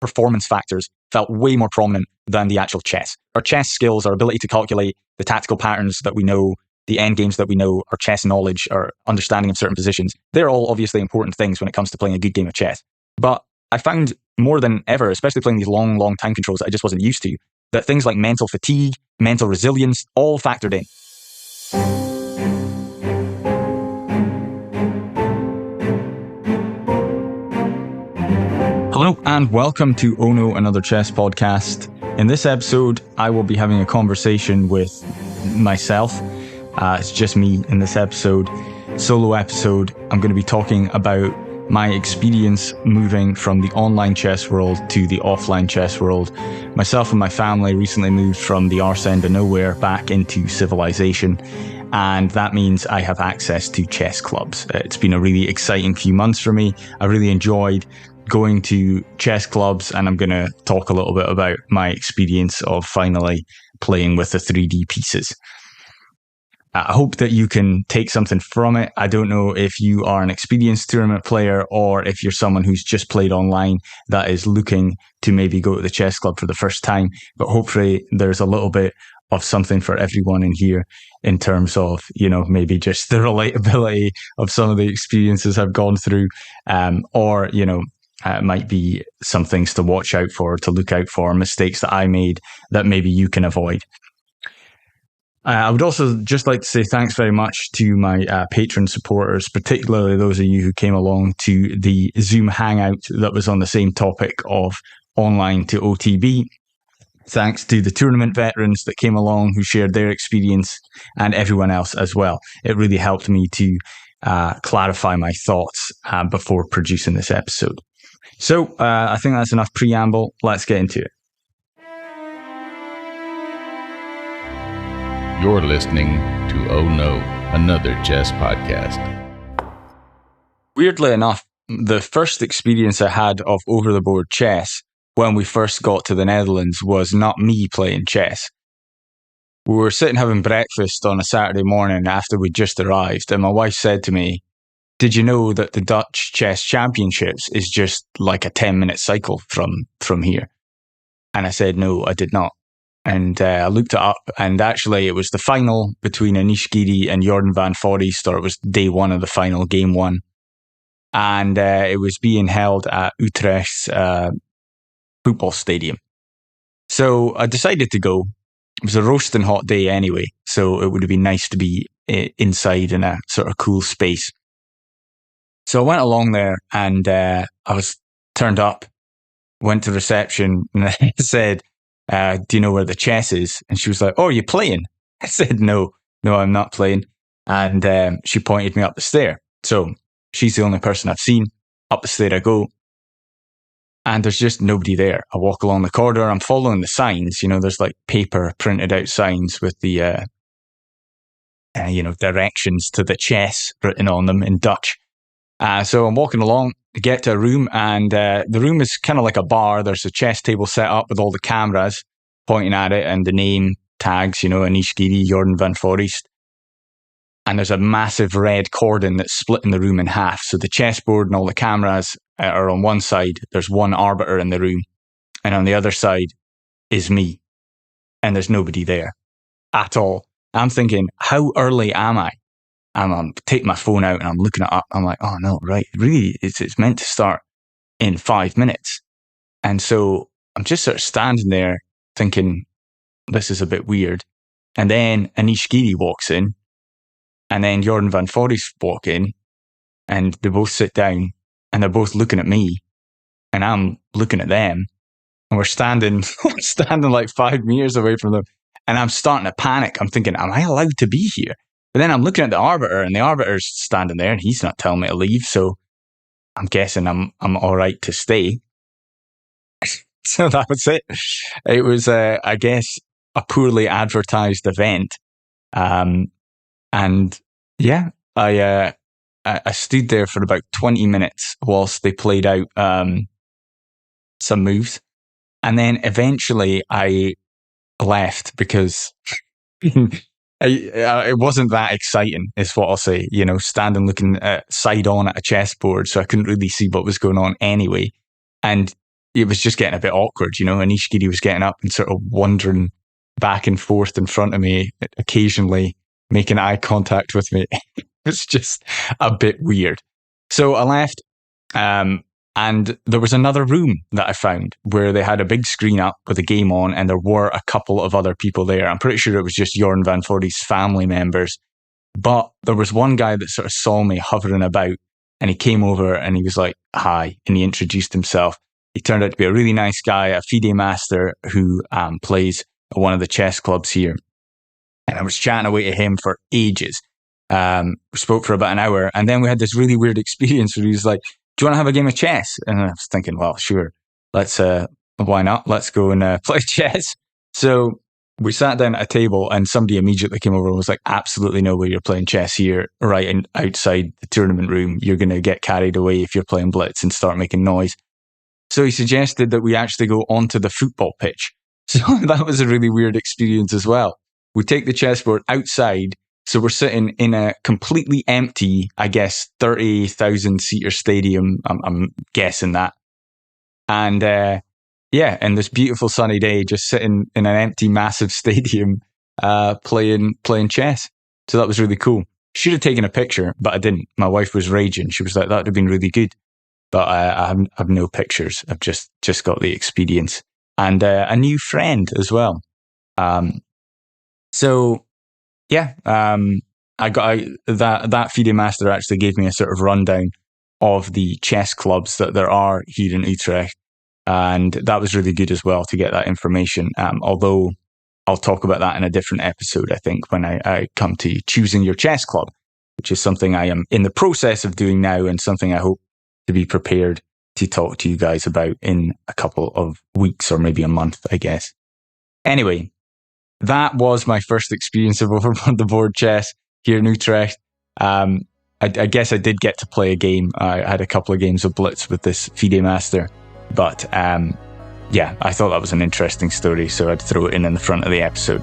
performance factors felt way more prominent than the actual chess. Our chess skills, our ability to calculate the tactical patterns that we know, the end games that we know, our chess knowledge, our understanding of certain positions, they're all obviously important things when it comes to playing a good game of chess. But I found more than ever, especially playing these long time controls that I just wasn't used to, that things like mental fatigue, mental resilience, all factored in. Hello and welcome to Oh No, Another Chess podcast. In this episode, I will be having a conversation with myself. It's just me in this episode, solo episode. I'm going to be talking about my experience moving from the online chess world to the offline chess world. Myself and my family recently moved from the arse end of nowhere back into civilization, and that means I have access to chess clubs. It's been a really exciting few months for me. I really enjoyed going to chess clubs, and I'm going to talk a little bit about my experience of finally playing with the 3D pieces. I hope that you can take something from it. I don't know if you are an experienced tournament player or if you're someone who's just played online that is looking to maybe go to the chess club for the first time, but hopefully there's a little bit of something for everyone in here in terms of, maybe just the relatability of some of the experiences I've gone through, or, it might be some things to watch out for, to look out for, mistakes that I made that maybe you can avoid. I would also just like to say thanks very much to my patron supporters, particularly those of you who came along to the Zoom Hangout that was on the same topic of online to OTB. Thanks to the tournament veterans that came along who shared their experience and everyone else as well. It really helped me to clarify my thoughts before producing this episode. So I think that's enough preamble. Let's get into it. You're listening to Oh No, Another Chess podcast. Weirdly enough, the first experience I had of over-the-board chess when we first got to the Netherlands was not me playing chess. We were sitting having breakfast on a Saturday morning after we'd just arrived, and my wife said to me, "Did you know that the Dutch Chess Championships is just like a 10-minute cycle from here?" And I said, "No, I did not." And I looked it up, and actually it was the final between Anish, Giri and Jorden van Foreest, or it was day one of the final, game one. And it was being held at Utrecht's football stadium. So I decided to go. It was a roasting hot day anyway, so it would have been nice to be inside in a sort of cool space. So I went along there, and I was turned up, went to reception, and I said, "Do you know where the chess is?" And she was like, "Oh, are you playing?" I said, No, I'm not playing. And she pointed me up the stair. So she's the only person I've seen. Up the stair I go, and there's just nobody there. I walk along the corridor. I'm following the signs. There's like paper printed out signs with the, directions to the chess written on them in Dutch. So I'm walking along, get to a room, and the room is kind of like a bar. There's a chess table set up with all the cameras pointing at it and the name tags, Anish, Giri, Jorden van Foreest. And there's a massive red cordon that's splitting the room in half. So the chessboard and all the cameras are on one side. There's one arbiter in the room. And on the other side is me. And there's nobody there at all. I'm thinking, how early am I? I'm taking my phone out and I'm looking it up. I'm like, oh no, right. Really, it's meant to start in 5 minutes. And so I'm just sort of standing there thinking, this is a bit weird. And then Anish Giri walks in, and then Jorden van Foreest walk in, and they both sit down, and they're both looking at me, and I'm looking at them, and we're standing like 5 meters away from them. And I'm starting to panic. I'm thinking, am I allowed to be here? But then I'm looking at the arbiter, and the arbiter's standing there, and he's not telling me to leave. So I'm guessing I'm all right to stay. So that was it. It was, I guess, a poorly advertised event. And yeah, I stood there for about 20 minutes whilst they played out some moves. And then eventually I left because it wasn't that exciting, is what I'll say. Standing looking side on at a chessboard, so I couldn't really see what was going on anyway. And it was just getting a bit awkward, you know. Anish Giri was getting up and sort of wandering back and forth in front of me, occasionally making eye contact with me. It was just a bit weird. So I left, and there was another room that I found where they had a big screen up with a game on, and there were a couple of other people there. I'm pretty sure it was just Jorden van Foreest's family members. But there was one guy that sort of saw me hovering about, and he came over and he was like, hi, and he introduced himself. He turned out to be a really nice guy, a FIDE master who plays at one of the chess clubs here. And I was chatting away to him for ages. We spoke for about an hour, and then we had this really weird experience where he was like, do you want to have a game of chess? And I was thinking, well, sure, let's, why not? Let's go and play chess. So we sat down at a table, and somebody immediately came over and was like, absolutely no way you're playing chess here, right outside the tournament room. You're going to get carried away if you're playing blitz and start making noise. So he suggested that we actually go onto the football pitch. So that was a really weird experience as well. We take the chessboard outside. So we're sitting in a completely empty, I guess, 30,000 seater stadium. I'm guessing that. And and this beautiful sunny day, just sitting in an empty, massive stadium, playing chess. So that was really cool. Should have taken a picture, but I didn't. My wife was raging. She was like, that would have been really good. But I have no pictures. I've just got the experience. And a new friend as well. I got that FIDE master actually gave me a sort of rundown of the chess clubs that there are here in Utrecht, and that was really good as well to get that information. Although I'll talk about that in a different episode, I think, when I come to choosing your chess club, which is something I am in the process of doing now, and something I hope to be prepared to talk to you guys about in a couple of weeks or maybe a month, I guess. Anyway, that was my first experience of over-the-board chess here in Utrecht. I guess I did get to play a game. I had a couple of games of blitz with this FIDE master. But I thought that was an interesting story, so I'd throw it in the front of the episode.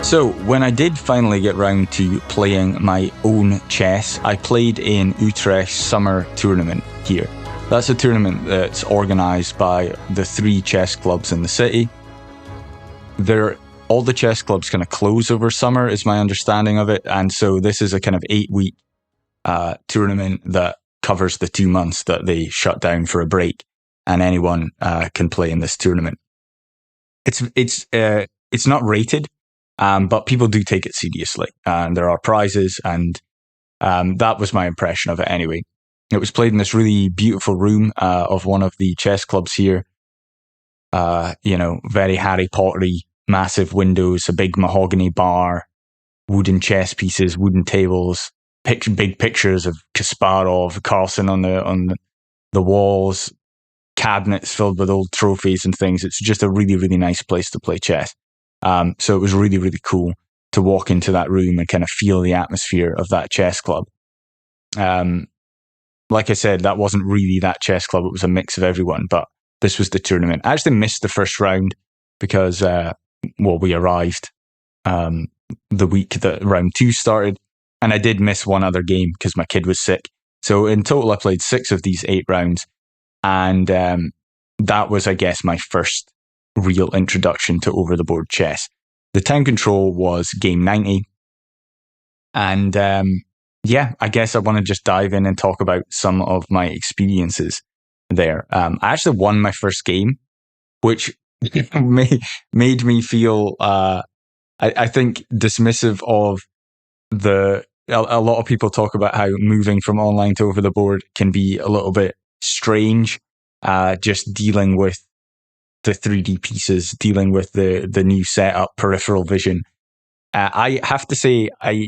So when I did finally get round to playing my own chess, I played in Utrecht's summer tournament here. That's a tournament that's organised by the 3 chess clubs in the city. All the chess clubs kind of close over summer, is my understanding of it. And so this is a kind of 8-week tournament that covers the 2 months that they shut down for a break, and anyone can play in this tournament. It's not rated, but people do take it seriously, and there are prizes, and that was my impression of it anyway. It was played in this really beautiful room of one of the chess clubs here. Very Harry Pottery, massive windows, a big mahogany bar, wooden chess pieces, wooden tables, big pictures of Kasparov, Carlsen on the walls, cabinets filled with old trophies and things. It's just a really, really nice place to play chess. So it was really, really cool to walk into that room and kind of feel the atmosphere of that chess club. Like I said, that wasn't really that chess club. It was a mix of everyone, but this was the tournament. I actually missed the first round because, we arrived the week that round 2 started, and I did miss one other game because my kid was sick. So in total, I played 6 of these 8 rounds, and that was, I guess, my first real introduction to over-the-board chess. The time control was game 90, and I guess I want to just dive in and talk about some of my experiences there. I actually won my first game, which made me feel, I think, dismissive of a lot of people talk about how moving from online to over the board can be a little bit strange, just dealing with the 3D pieces, dealing with the new setup, peripheral vision. I have to say, I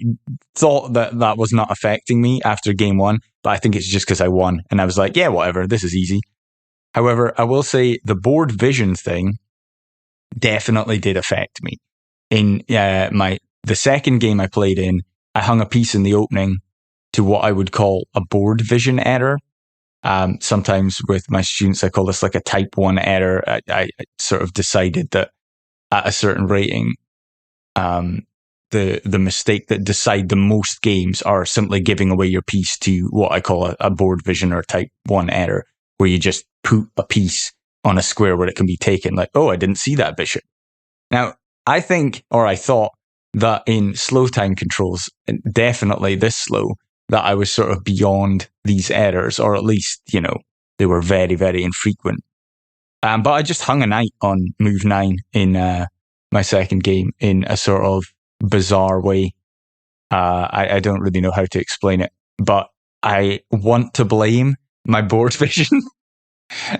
thought that was not affecting me after game 1, but I think it's just because I won. And I was like, yeah, whatever, this is easy. However, I will say the board vision thing definitely did affect me. In the second game I played in, I hung a piece in the opening to what I would call a board vision error. Sometimes with my students, I call this like a type 1 error. I sort of decided that at a certain rating, the mistake that decide the most games are simply giving away your piece to what I call a board vision or type 1 error, where you just put a piece on a square where it can be taken, like, oh, I didn't see that bishop. Now, I thought that in slow time controls, definitely this slow, that I was sort of beyond these errors, or at least, they were very, very infrequent. But I just hung a knight on move 9 in my second game in a sort of bizarre way. I don't really know how to explain it, but I want to blame my board vision.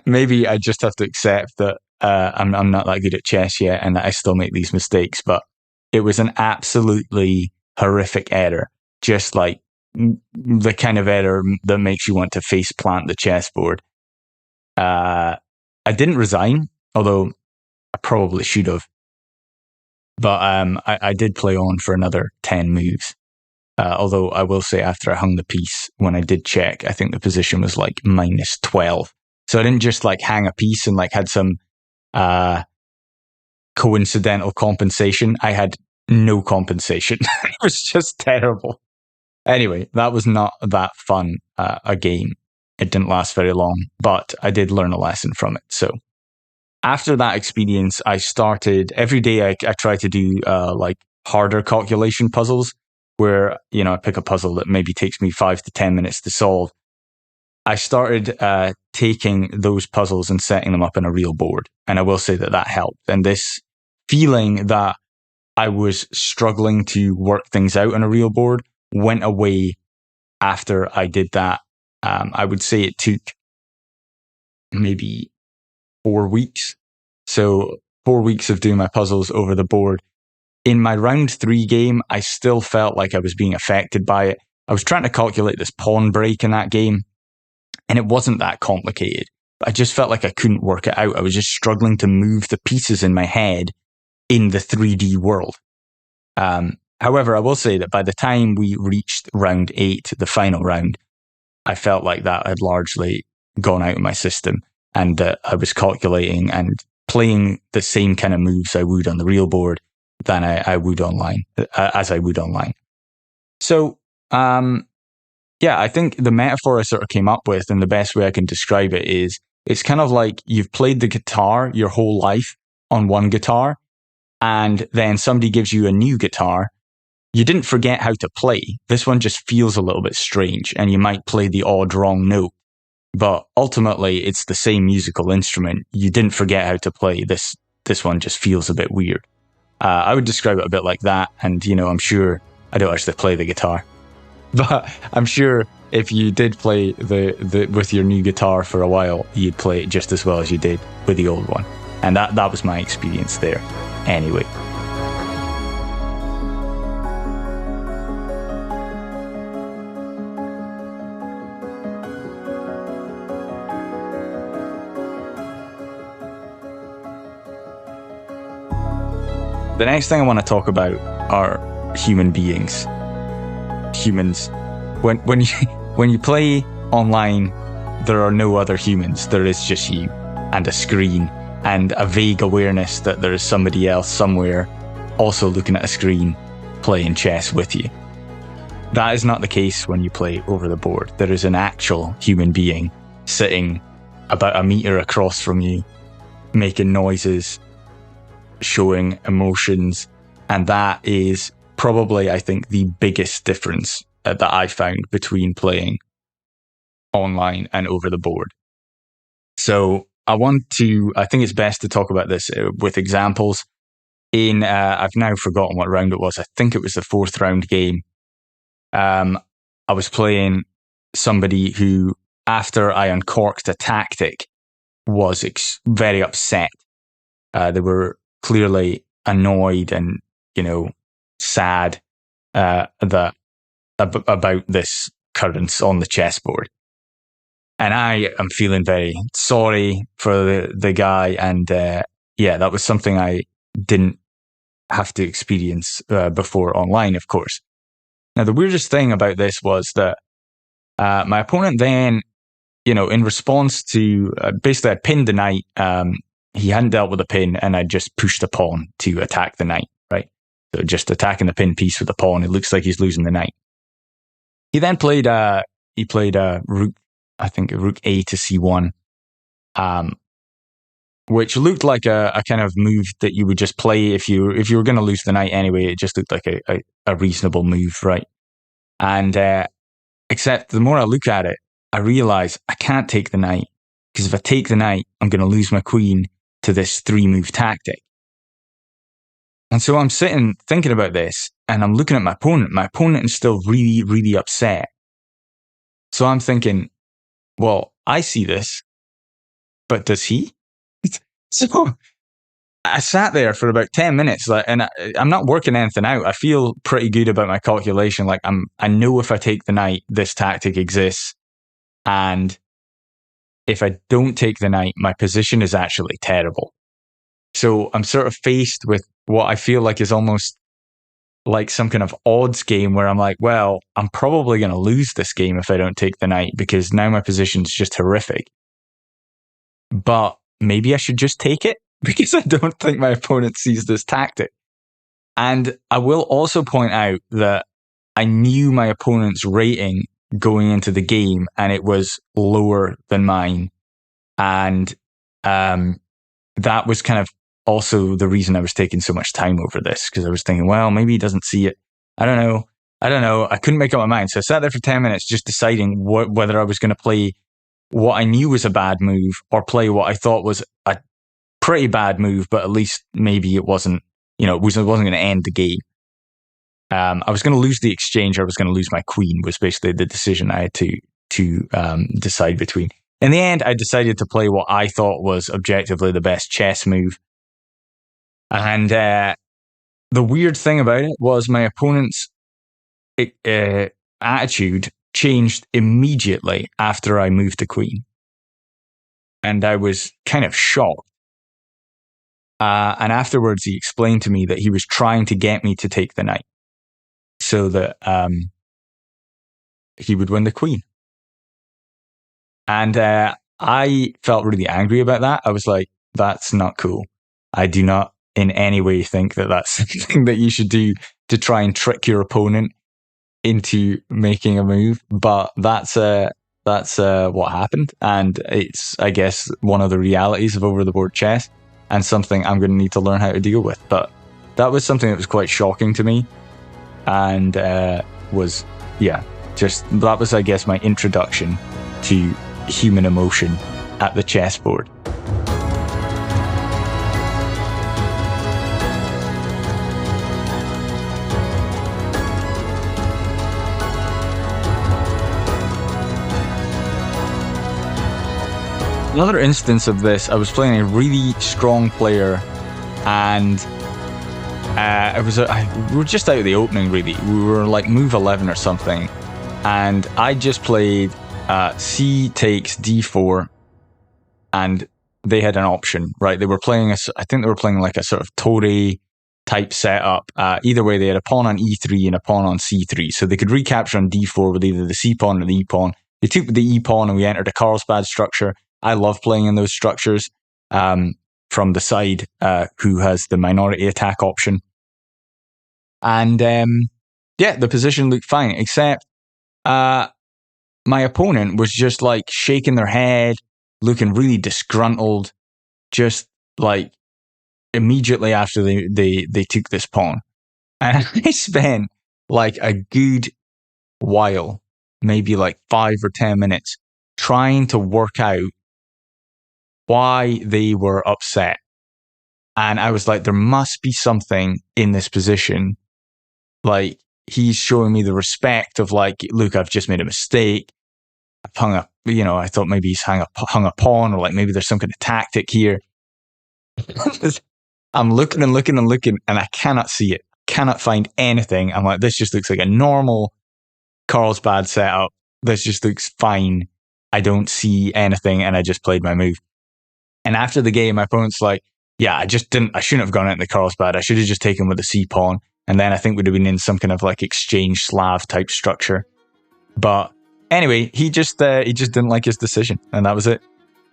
Maybe I just have to accept that I'm not that good at chess yet and that I still make these mistakes, but it was an absolutely horrific error. Just like the kind of error that makes you want to face plant the chessboard. I didn't resign, although I probably should have. But I did play on for another 10 moves. Although I will say after I hung the piece, when I did check, I think the position was like minus 12. So I didn't just like hang a piece and like had some coincidental compensation. I had no compensation. It was just terrible. Anyway, that was not that fun a game. It didn't last very long, but I did learn a lesson from it. So after that experience, I started every day. I try to do like harder calculation puzzles where, I pick a puzzle that maybe takes me 5 to 10 minutes to solve. I started taking those puzzles and setting them up in a real board. And I will say that helped. And this feeling that I was struggling to work things out on a real board went away after I did that. I would say it took maybe 4 weeks. So 4 weeks of doing my puzzles over the board. In my round 3 game, I still felt like I was being affected by it. I was trying to calculate this pawn break in that game, and it wasn't that complicated. But I just felt like I couldn't work it out. I was just struggling to move the pieces in my head in the 3D world. However, I will say that by the time we reached round 8, the final round, I felt like that had largely gone out of my system, and that I was calculating and playing the same kind of moves I would on the real board than I would online, as I would online. So, I think the metaphor I sort of came up with, and the best way I can describe it is, it's kind of like you've played the guitar your whole life on one guitar, and then somebody gives you a new guitar. You didn't forget how to play. This one just feels a little bit strange, and you might play the odd wrong note. But ultimately, it's the same musical instrument. You didn't forget how to play. This one just feels a bit weird. I would describe it a bit like that. And, I'm sure I don't actually play the guitar, but I'm sure if you did play the with your new guitar for a while, you'd play it just as well as you did with the old one. And that was my experience there. Anyway. The next thing I want to talk about are human beings. Humans. When you play online, there are no other humans. There is just you and a screen and a vague awareness that there is somebody else somewhere also looking at a screen playing chess with you. That is not the case when you play over the board. There is an actual human being sitting about a meter across from you, making noises, showing emotions, and that is probably, I think, the biggest difference that I found between playing online and over the board. So I think it's best to talk about this with examples. I've now forgotten what round it was. I think it was the 4th round game. I was playing somebody who, after I uncorked a tactic, was very upset. They were clearly annoyed and, sad about this occurrence on the chessboard. And I am feeling very sorry for the guy. And that was something I didn't have to experience before online, of course. Now, the weirdest thing about this was that my opponent then in response to basically I pinned the knight. He hadn't dealt with a pin, and I just pushed the pawn to attack the knight, right? So just attacking the pin piece with the pawn. It looks like he's losing the knight. He then played rook, I think rook A to C1, which looked like a kind of move that you would just play if you were going to lose the knight anyway. It just looked like a reasonable move, right? And except the more I look at it, I realize I can't take the knight, because if I take the knight, I'm going to lose my queen to this 3-move tactic. And so I'm sitting thinking about this, and I'm looking at my opponent. My opponent is still really, really upset. So I'm thinking, well, I see this, but does he? So I sat there for about 10 minutes, and I'm not working anything out. I feel pretty good about my calculation. Like I know if I take the knight, this tactic exists. And if I don't take the knight, my position is actually terrible. So I'm sort of faced with what I feel like is almost like some kind of odds game where I'm like, well, I'm probably going to lose this game if I don't take the knight, because now my position's just horrific. But maybe I should just take it, because I don't think my opponent sees this tactic. And I will also point out that I knew my opponent's rating going into the game, and it was lower than mine. And that was kind of also the reason I was taking so much time over this, because I was thinking, well, maybe he doesn't see it. I don't know. I couldn't make up my mind. So I sat there for 10 minutes just deciding whether I was going to play what I knew was a bad move, or play what I thought was a pretty bad move, but at least maybe it wasn't, it wasn't going to end the game. I was going to lose the exchange, or I was going to lose my queen, was basically the decision I had to decide between. In the end, I decided to play what I thought was objectively the best chess move. And the weird thing about it was my opponent's attitude changed immediately after I moved the queen. And I was kind of shocked. And afterwards, he explained to me that he was trying to get me to take the knight so that he would win the queen. And I felt really angry about that. I was like, that's not cool. I do not in any way think that that's something that you should do to try and trick your opponent into making a move. But that's what happened. And it's, I guess, one of the realities of over-the-board chess, and something I'm going to need to learn how to deal with. But that was something that was quite shocking to me. And that was, I guess, my introduction to human emotion at the chessboard. Another instance of this, I was playing a really strong player, and we were just out of the opening, really. We were like move 11 or something, and I just played C takes D4, and they had an option, right? They were playing I think they were playing like a sort of Tory type setup. Either way, they had a pawn on E3 and a pawn on C3, so they could recapture on D4 with either the C pawn or the E pawn. They took the E pawn, and we entered a Carlsbad structure. I love playing in those structures from the side who has the minority attack option. And the position looked fine, except my opponent was just like shaking their head, looking really disgruntled, just like immediately after they took this pawn. And I spent like a good while, maybe like 5 or 10 minutes, trying to work out why they were upset. And I was like, there must be something in this position. Like, he's showing me the respect of like, look, I've just made a mistake. I've hung up, I thought maybe he's hung a pawn, or like maybe there's some kind of tactic here. I'm looking and looking and looking, and I cannot see it. Cannot find anything. I'm like, this just looks like a normal Carlsbad setup. This just looks fine. I don't see anything, and I just played my move. And after the game, my opponent's like, yeah, I shouldn't have gone out in the Carlsbad. I should have just taken with the C pawn. And then I think we'd have been in some kind of like exchange Slav type structure. But Anyway, he just didn't like his decision, and that was it.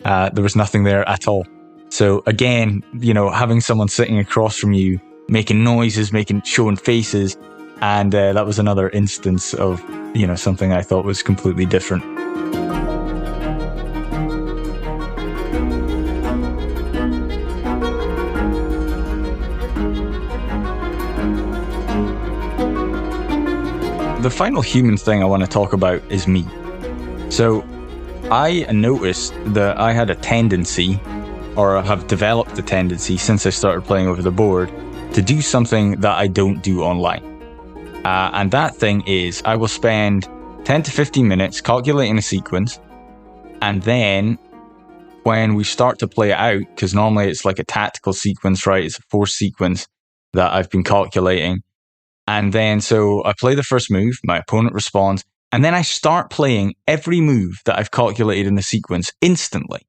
There was nothing there at all. So again, having someone sitting across from you, making noises, showing faces, and that was another instance of, something I thought was completely different. The final human thing I want to talk about is me. So I noticed that I had a tendency, or have developed a tendency since I started playing over the board, to do something that I don't do online. And that thing is, I will spend 10 to 15 minutes calculating a sequence, and then when we start to play it out, because normally it's like a tactical sequence, right? It's a force sequence that I've been calculating. And then, so I play the first move, my opponent responds, and then I start playing every move that I've calculated in the sequence instantly.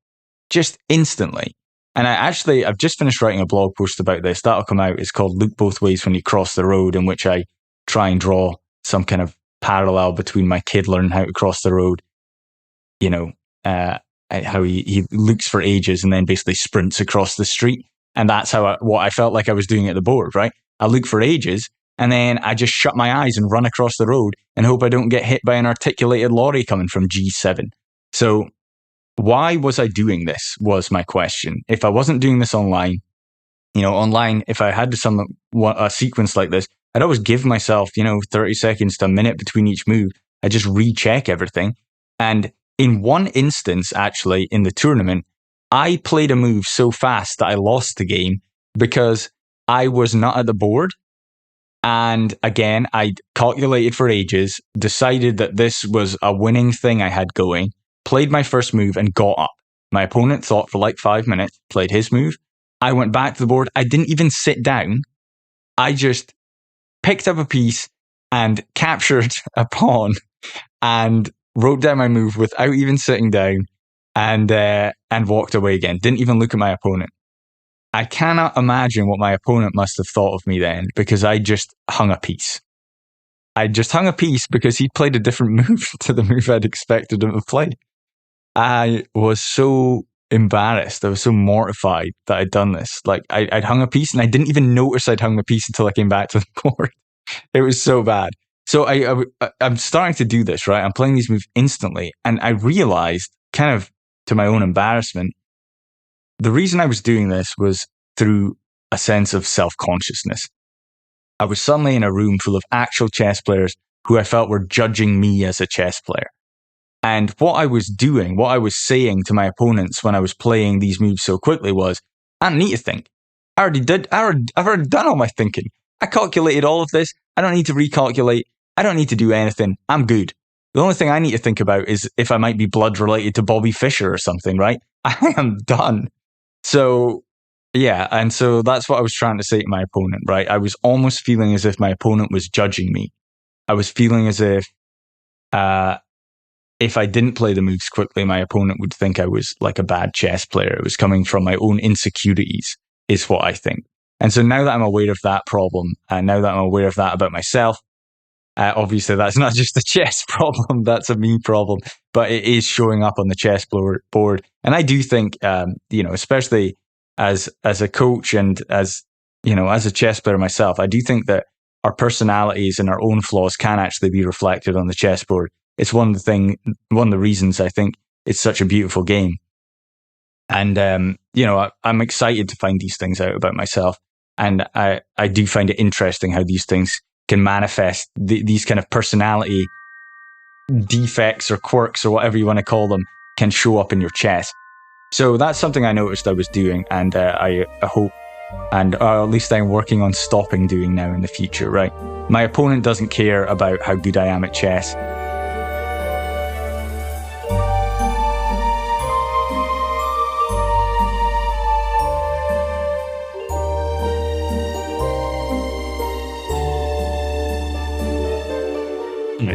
Just instantly. And I've just finished writing a blog post about this. That'll come out. It's called Look Both Ways When You Cross the Road, in which I try and draw some kind of parallel between my kid learning how to cross the road, how he looks for ages and then basically sprints across the street. And that's what I felt like I was doing at the board, right? I look for ages, and then I just shut my eyes and run across the road and hope I don't get hit by an articulated lorry coming from G7. So why was I doing this was my question. If I wasn't doing this online, if I had a sequence like this, I'd always give myself, 30 seconds to a minute between each move. I just recheck everything. And in one instance, actually, in the tournament, I played a move so fast that I lost the game because I was not at the board. And again, I calculated for ages, decided that this was a winning thing I had going, played my first move and got up. My opponent thought for like 5 minutes, played his move. I went back to the board. I didn't even sit down. I just picked up a piece and captured a pawn and wrote down my move without even sitting down and walked away again. Didn't even look at my opponent. I cannot imagine what my opponent must have thought of me then, because I just hung a piece. I just hung a piece because he'd played a different move to the move I'd expected him to play. I was so embarrassed. I was so mortified that I'd done this. Like, I'd hung a piece and I didn't even notice I'd hung the piece until I came back to the board. It was so bad. So I'm starting to do this, right? I'm playing these moves instantly. And I realized, kind of to my own embarrassment, the reason I was doing this was through a sense of self-consciousness. I was suddenly in a room full of actual chess players who I felt were judging me as a chess player. And what I was doing, what I was saying to my opponents when I was playing these moves so quickly was, I don't need to think. I've already done all my thinking. I calculated all of this. I don't need to recalculate. I don't need to do anything. I'm good. The only thing I need to think about is if I might be blood related to Bobby Fischer or something, right? I am done. So, yeah, and so that's what I was trying to say to my opponent, right? I was almost feeling as if my opponent was judging me. I was feeling as if I didn't play the moves quickly, my opponent would think I was like a bad chess player. It was coming from my own insecurities, is what I think. And so now that I'm aware of that problem, and now that I'm aware of that about myself, obviously that's not just a chess problem, that's a me problem, but it is showing up on the chessboard. And I do think, especially as a coach and as a chess player myself, I do think that our personalities and our own flaws can actually be reflected on the chessboard. It's one of the reasons I think it's such a beautiful game. And, I'm excited to find these things out about myself. And I do find it interesting how these things can manifest, these kind of personality defects or quirks or whatever you want to call them can show up in your chess. So that's something I noticed I was doing, and I hope, and at least I'm working on stopping doing now in the future, right? My opponent doesn't care about how good I am at chess.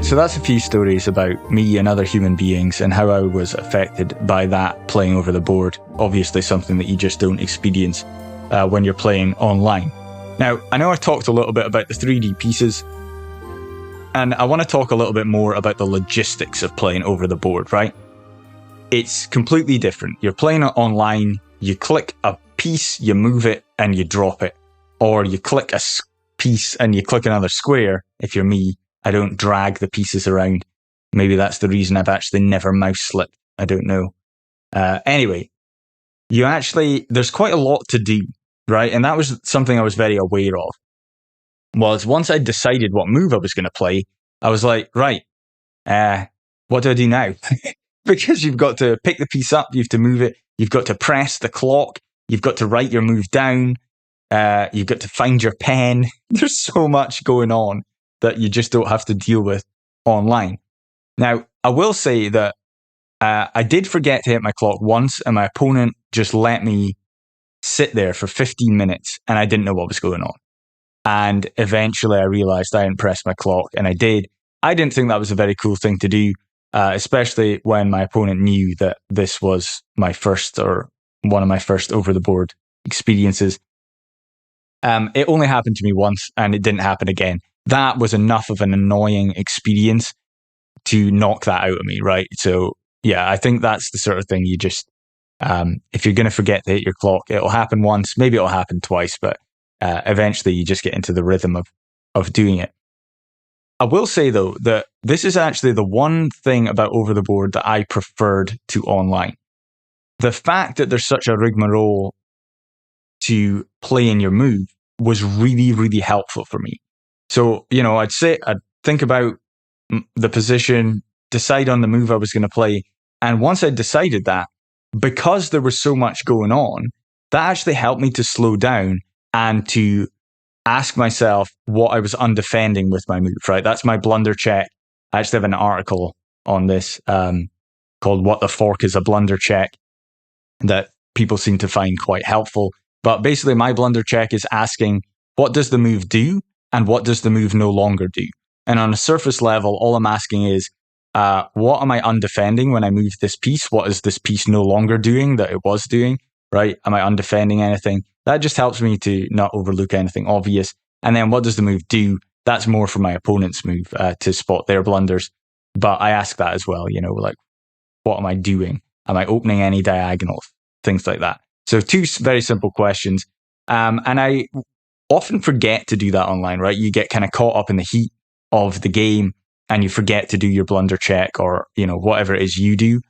So that's a few stories about me and other human beings and how I was affected by that playing over the board. Obviously something that you just don't experience when you're playing online. Now, I know I talked a little bit about the 3D pieces, And I want to talk a little bit more about the logistics of playing over the board, right? It's completely different. You're playing it online, you click a piece, you move it, and you drop it. Or you click a piece and you click another square. If you're me, I don't drag the pieces around. Maybe that's the reason I've actually never mouse slipped. I don't know. Anyway, there's quite a lot to do, right? And that was something I was very aware of. Once I decided what move I was going to play, I was like, right, what do I do now? Because you've got to pick the piece up, you have to move it, you've got to press the clock, you've got to write your move down, you've got to find your pen. There's so much going on that you just don't have to deal with online. Now, I will say that I did forget to hit my clock once, and my opponent just let me sit there for 15 minutes, and I didn't know what was going on. And eventually I realized I hadn't pressed my clock, and I did. I didn't think that was a very cool thing to do, especially when my opponent knew that this was my first or one of my first over-the-board experiences. It only happened to me once, and it didn't happen again. That was enough of an annoying experience to knock that out of me, right? So, yeah, I think that's the sort of thing you just, if you're going to forget to hit your clock, it'll happen once, maybe it'll happen twice, but eventually you just get into the rhythm of doing it. I will say, though, that this is actually the one thing about over the board that I preferred to online. The fact that there's such a rigmarole to play in your move was really, really helpful for me. So, I'd think about the position, decide on the move I was going to play. And once I'd decided that, because there was so much going on, that actually helped me to slow down and to ask myself what I was undefending with my move, right? That's my blunder check. I actually have an article on this called What the Fork is a Blunder Check that people seem to find quite helpful. But basically, my blunder check is asking, what does the move do and what does the move no longer do? And on a surface level, all I'm asking is, what am I undefending when I move this piece? What is this piece no longer doing that it was doing, right? Am I undefending anything? That just helps me to not overlook anything obvious. And then what does the move do? That's more for my opponent's move to spot their blunders. But I ask that as well, like, what am I doing? Am I opening any diagonals? Things like that. So 2 very simple questions. And I often forget to do that online, right? You get kind of caught up in the heat of the game and you forget to do your blunder check or, whatever it is you do.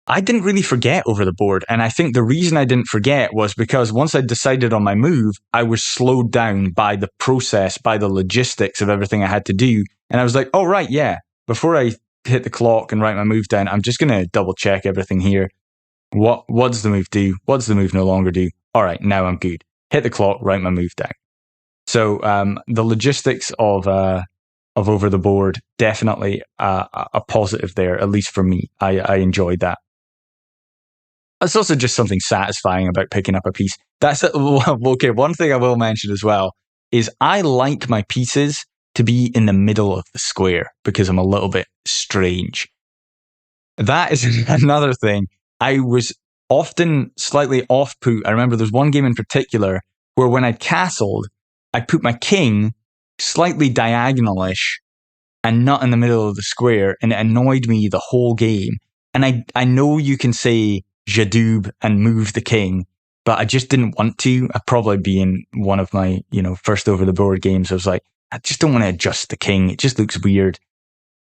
I didn't really forget over the board. And I think the reason I didn't forget was because once I decided on my move, I was slowed down by the process, by the logistics of everything I had to do. And I was like, oh, right, yeah. Before I hit the clock and write my move down, I'm just going to double check everything here. What does the move do? What does the move no longer do? All right, now I'm good. Hit the clock, write my move down. So the logistics of over the board, definitely a positive there, at least for me. I enjoyed that. It's also just something satisfying about picking up a piece. Okay, one thing I will mention as well is I like my pieces to be in the middle of the square because I'm a little bit strange. That is another thing. I was often slightly off-put. I remember there's one game in particular where when I castled, I put my king slightly diagonalish and not in the middle of the square, and it annoyed me the whole game. And I know you can say Jadoob and move the king, but I just didn't want to. I'd probably be in one of my, first over the board games. I was like, I just don't want to adjust the king. It just looks weird.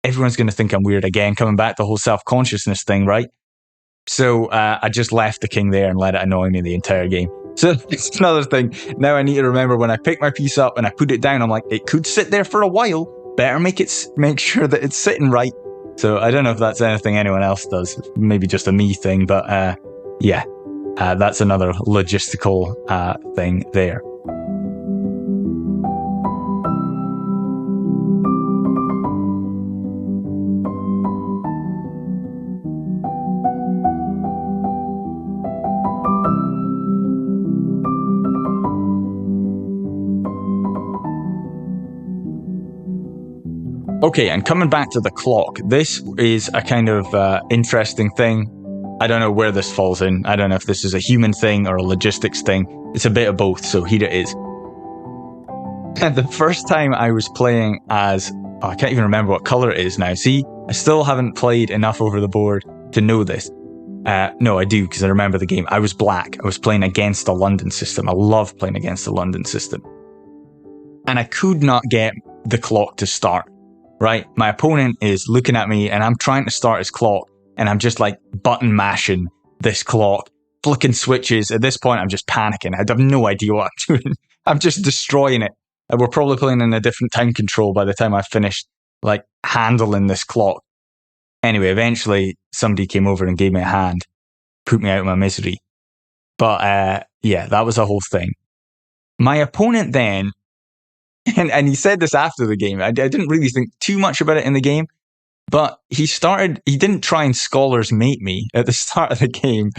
Everyone's going to think I'm weird again, coming back to the whole self-consciousness thing, right? So I just left the king there and let it annoy me the entire game. So it's another thing. Now I need to remember when I pick my piece up and I put it down, I'm like, it could sit there for a while. Better make sure that it's sitting right. So I don't know if that's anything anyone else does. Maybe just a me thing, but that's another logistical thing there. Okay, and coming back to the clock, this is a kind of interesting thing. I don't know where this falls in. I don't know if this is a human thing or a logistics thing. It's a bit of both, so here it is. The first time I was playing as I can't even remember what colour it is now. See, I still haven't played enough over the board to know this. No, I do, because I remember the game. I was black. I was playing against the London system. I love playing against the London system. And I could not get the clock to start, right? My opponent is looking at me and I'm trying to start his clock and I'm just like button mashing this clock, flicking switches. At this point, I'm just panicking. I have no idea what I'm doing. I'm just destroying it. And we're probably playing in a different time control by the time I finished like handling this clock. Anyway, eventually somebody came over and gave me a hand, put me out of my misery. But yeah, that was a whole thing. My opponent then, and he said this after the game, I didn't really think too much about it in the game, but he didn't try and scholars mate me at the start of the game,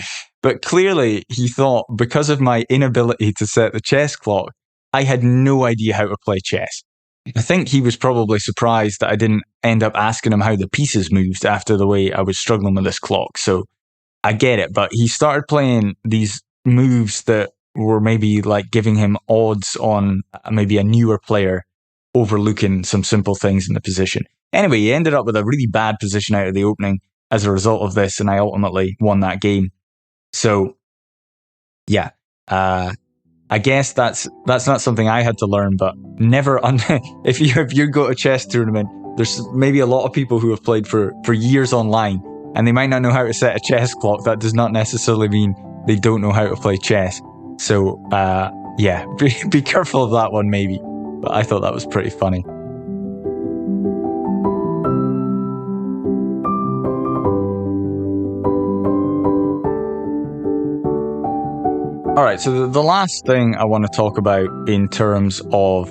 but clearly he thought because of my inability to set the chess clock, I had no idea how to play chess. I think he was probably surprised that I didn't end up asking him how the pieces moved after the way I was struggling with this clock. So I get it, but he started playing these moves that were maybe like giving him odds on maybe a newer player overlooking some simple things in the position. Anyway, he ended up with a really bad position out of the opening as a result of this, and I ultimately won that game. So, yeah, I guess that's not something I had to learn, but never if you go to a chess tournament, there's maybe a lot of people who have played for years online, and they might not know how to set a chess clock. That does not necessarily mean they don't know how to play chess. So, yeah, be careful of that one maybe. But I thought that was pretty funny. All right, so the last thing I want to talk about in terms of,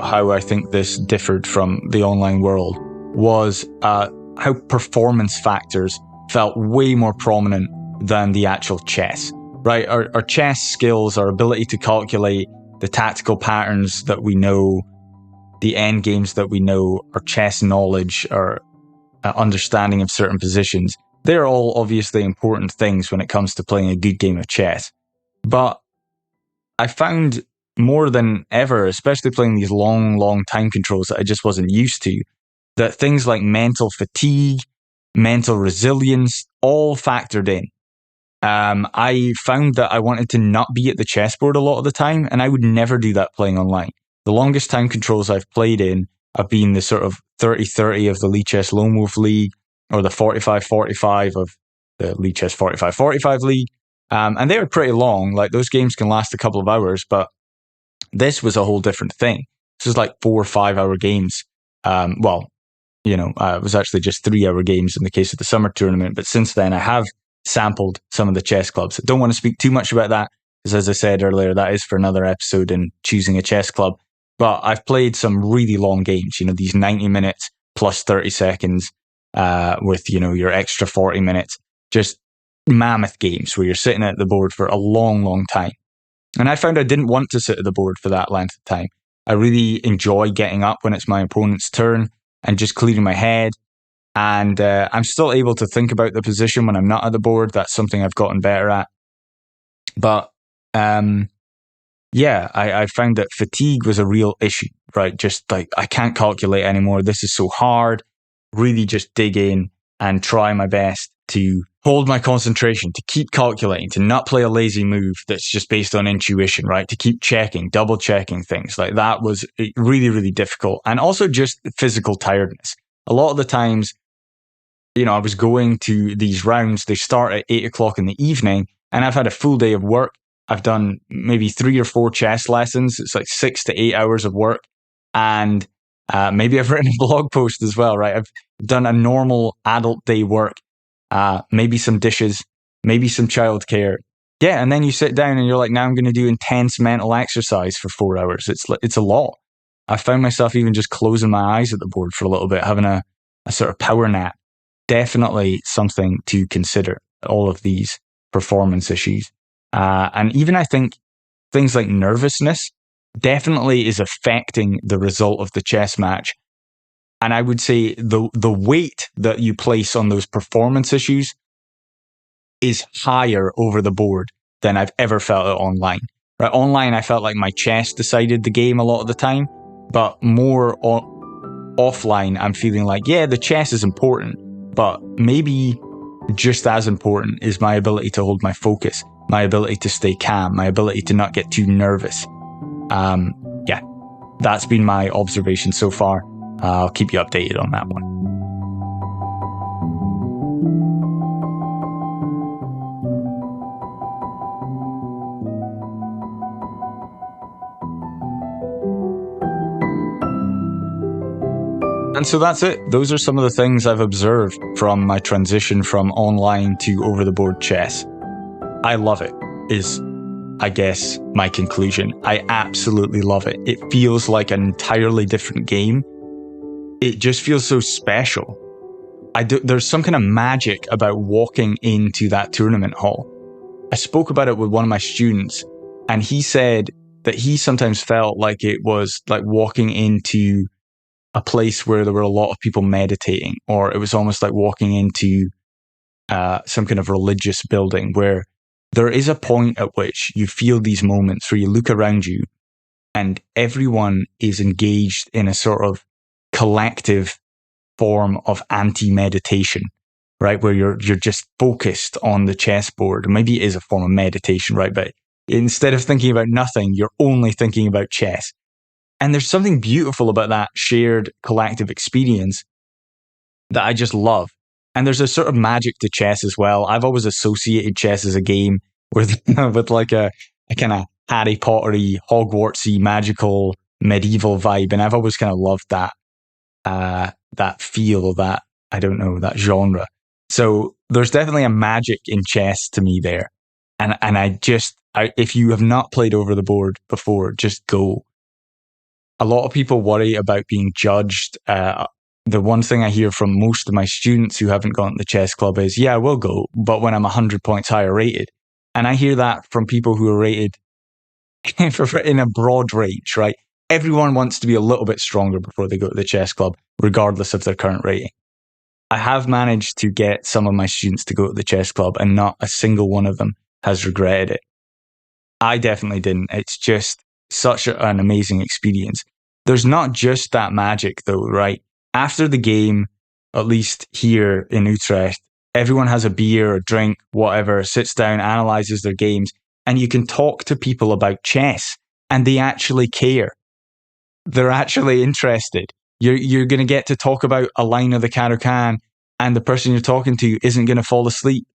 how I think this differed from the online world was how performance factors felt way more prominent than the actual chess, right? Our chess skills, our ability to calculate the tactical patterns that we know, the end games that we know, our chess knowledge, our understanding of certain positions, they're all obviously important things when it comes to playing a good game of chess. But I found more than ever, especially playing these long time controls that I just wasn't used to, that things like mental fatigue, mental resilience, all factored in. I found that I wanted to not be at the chessboard a lot of the time, and I would never do that playing online. The longest time controls I've played in have been the sort of 30-30 of the Lichess Lone Wolf League, or the 45-45 of the Lichess 45-45 League. And they were pretty long. Like, those games can last a couple of hours, but this was a whole different thing. This was like 4 or 5 hour games. It was actually just 3 hour games in the case of the summer tournament. But since then, I have sampled some of the chess clubs. I don't want to speak too much about that, because as I said earlier, that is for another episode in choosing a chess club. But I've played some really long games, these 90 minutes plus 30 seconds with, your extra 40 minutes. Just mammoth games where you're sitting at the board for a long time. And I found I didn't want to sit at the board for that length of time. I really enjoy getting up when it's my opponent's turn and just clearing my head. And I'm still able to think about the position when I'm not at the board. That's something I've gotten better at. But I found that fatigue was a real issue, right? Just like, I can't calculate anymore. This is so hard. Really just dig in and try my best to hold my concentration, to keep calculating, to not play a lazy move that's just based on intuition, right? To keep checking, double checking things. Like, that was really difficult. And also just physical tiredness. A lot of the times, I was going to these rounds, they start at 8 o'clock in the evening, and I've had a full day of work. I've done maybe 3 or 4 chess lessons. It's like 6 to 8 hours of work. And maybe I've written a blog post as well, right? I've done a normal adult day work. Maybe some dishes, maybe some childcare. Yeah, and then you sit down and you're like, now I'm going to do intense mental exercise for 4 hours. It's a lot. I found myself even just closing my eyes at the board for a little bit, having a sort of power nap. Definitely something to consider, all of these performance issues. And even I think things like nervousness definitely is affecting the result of the chess match. And I would say the weight that you place on those performance issues is higher over the board than I've ever felt it online. Right? Online, I felt like my chess decided the game a lot of the time, but more offline, I'm feeling like, yeah, the chess is important, but maybe just as important is my ability to hold my focus, my ability to stay calm, my ability to not get too nervous. Yeah, that's been my observation so far. I'll keep you updated on that one. And so that's it. Those are some of the things I've observed from my transition from online to over-the-board chess. I love it, is, I guess, my conclusion. I absolutely love it. It feels like an entirely different game. It just feels so special. There's some kind of magic about walking into that tournament hall. I spoke about it with one of my students, and he said that he sometimes felt like it was like walking into a place where there were a lot of people meditating, or it was almost like walking into some kind of religious building where there is a point at which you feel these moments where you look around you and everyone is engaged in a sort of collective form of anti-meditation, right? Where you're just focused on the chessboard. Maybe it is a form of meditation, right? But instead of thinking about nothing, you're only thinking about chess. And there's something beautiful about that shared collective experience that I just love. And there's a sort of magic to chess as well. I've always associated chess as a game with like a kind of Harry Pottery, Hogwartsy, magical, medieval vibe. And I've always kind of loved that feel, that, I don't know, that genre. So there's definitely a magic in chess to me there. And if you have not played over the board before, just go. A lot of people worry about being judged. The one thing I hear from most of my students who haven't gone to the chess club is, yeah, I will go, but when I'm 100 points higher rated. And I hear that from people who are rated in a broad range, right? Everyone wants to be a little bit stronger before they go to the chess club, regardless of their current rating. I have managed to get some of my students to go to the chess club, and not a single one of them has regretted it. I definitely didn't. It's just such an amazing experience. There's not just that magic though, right? After the game, at least here in Utrecht, everyone has a beer, a drink, whatever, sits down, analyzes their games, and you can talk to people about chess, and they actually care. They're actually interested. You're going to get to talk about a line of the Caro-Kann, and the person you're talking to isn't going to fall asleep.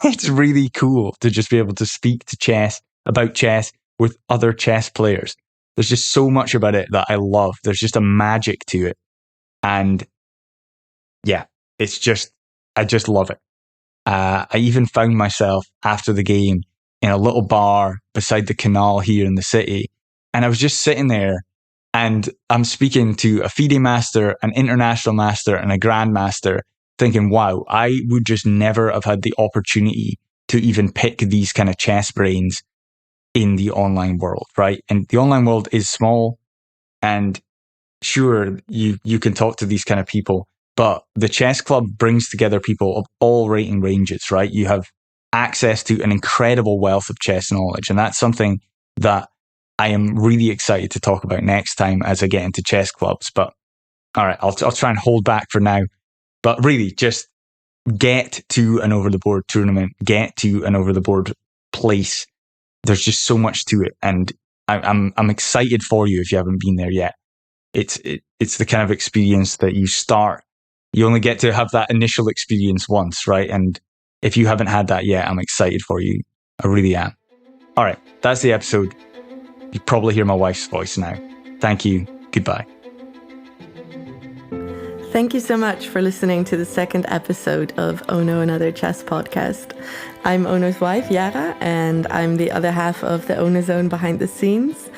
It's really cool to just be able to speak to chess, about chess, with other chess players. There's just so much about it that I love. There's just a magic to it. And yeah, I just love it. I even found myself after the game in a little bar beside the canal here in the city. And I was just sitting there, and I'm speaking to a FIDE master, an international master, and a grandmaster, thinking, wow, I would just never have had the opportunity to even pick these kind of chess brains in the online world, right? And the online world is small, and sure, you can talk to these kind of people, but the chess club brings together people of all rating ranges, right? You have access to an incredible wealth of chess knowledge, and that's something that I am really excited to talk about next time as I get into chess clubs. But all right, I'll try and hold back for now. But really, just get to an over-the-board tournament, get to an over-the-board place. There's just so much to it, and I'm excited for you if you haven't been there yet. It's the kind of experience that you only get to have that initial experience once, right? And if you haven't had that yet, I'm excited for you. I really am. All right, that's the episode. You probably hear my wife's voice now. Thank you. Goodbye. Thank you so much for listening to the second episode of Oh No, Another Chess podcast. I'm Ono's wife, Yara, and I'm the other half of TheOnoZone behind the scenes.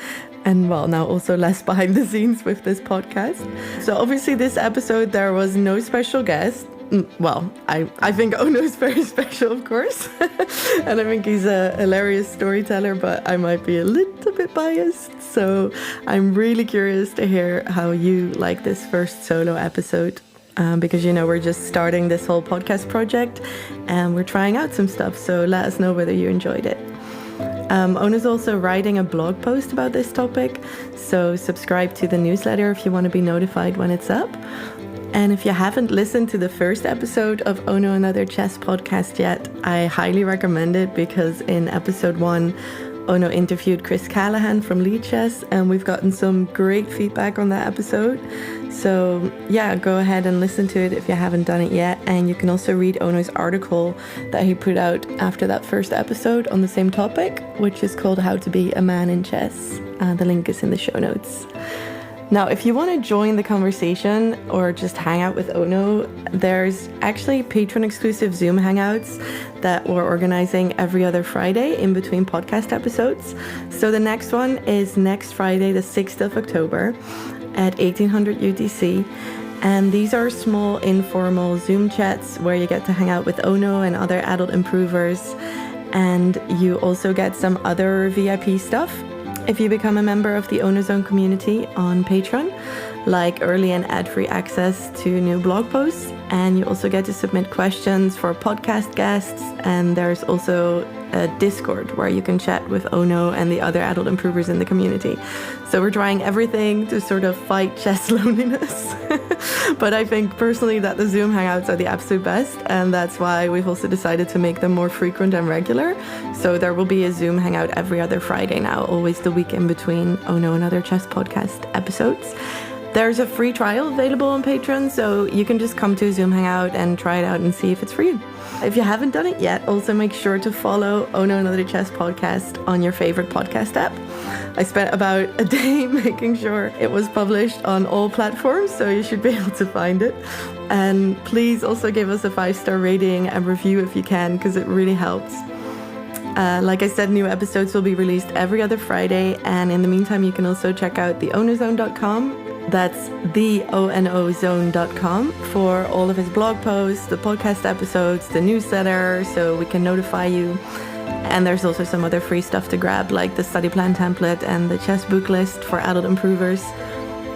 And well, now also less behind the scenes with this podcast. So obviously this episode, there was no special guest. Well, I think Ono is very special, of course. And I think he's a hilarious storyteller, but I might be a little bit biased. So I'm really curious to hear how you like this first solo episode. Because, we're just starting this whole podcast project and we're trying out some stuff. So let us know whether you enjoyed it. Ono's also writing a blog post about this topic, so subscribe to the newsletter if you want to be notified when it's up. And if you haven't listened to the first episode of Ono and Other Chess podcast yet, I highly recommend it, because in episode 1, Ono interviewed Chris Callahan from Lead Chess, and we've gotten some great feedback on that episode. So yeah, go ahead and listen to it if you haven't done it yet. And you can also read Ono's article that he put out after that first episode on the same topic, which is called How to Be a Man in Chess. The link is in the show notes. Now, if you want to join the conversation or just hang out with Ono, there's actually Patreon-exclusive Zoom Hangouts that we're organizing every other Friday in between podcast episodes. So the next one is next Friday, the 6th of October at 1800 UTC. And these are small, informal Zoom chats where you get to hang out with Ono and other adult improvers. And you also get some other VIP stuff if you become a member of the OTB community on Patreon, like early and ad-free access to new blog posts. And you also get to submit questions for podcast guests. And there's also a Discord where you can chat with Ono and the other adult improvers in the community. So we're trying everything to sort of fight chess loneliness. But I think personally that the Zoom Hangouts are the absolute best, and that's why we've also decided to make them more frequent and regular. So there will be a Zoom Hangout every other Friday now, always the week in between Ono and Other Chess podcast episodes. There's a free trial available on Patreon, so you can just come to a Zoom Hangout and try it out and see if it's for you. If you haven't done it yet, also make sure to follow Ono and Other Chess podcast on your favorite podcast app. I spent about a day making sure it was published on all platforms, so you should be able to find it. And please also give us a 5-star rating and review if you can, because it really helps. Like I said, new episodes will be released every other Friday, and in the meantime, you can also check out TheOnoZone.com. That's TheOnoZone.com for all of his blog posts, the podcast episodes, the newsletter, so we can notify you. And there's also some other free stuff to grab, like the study plan template and the chess book list for adult improvers.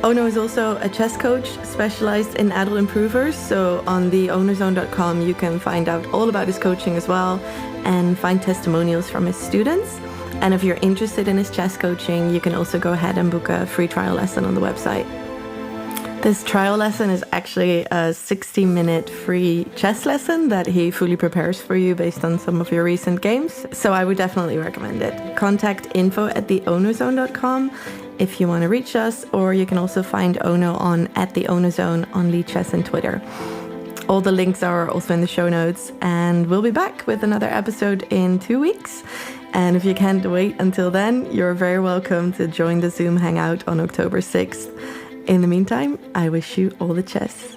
Ono is also a chess coach specialized in adult improvers, so on TheOnoZone.com you can find out all about his coaching as well and find testimonials from his students. And if you're interested in his chess coaching, you can also go ahead and book a free trial lesson on the website. This trial lesson is actually a 60-minute free chess lesson that he fully prepares for you based on some of your recent games. So I would definitely recommend it. Contact info@theonozone.com if you want to reach us, or you can also find Ono on @TheOnoZone on Lead Chess and Twitter. All the links are also in the show notes, and we'll be back with another episode in 2 weeks. And if you can't wait until then, you're very welcome to join the Zoom Hangout on October 6th. In the meantime, I wish you all the chess.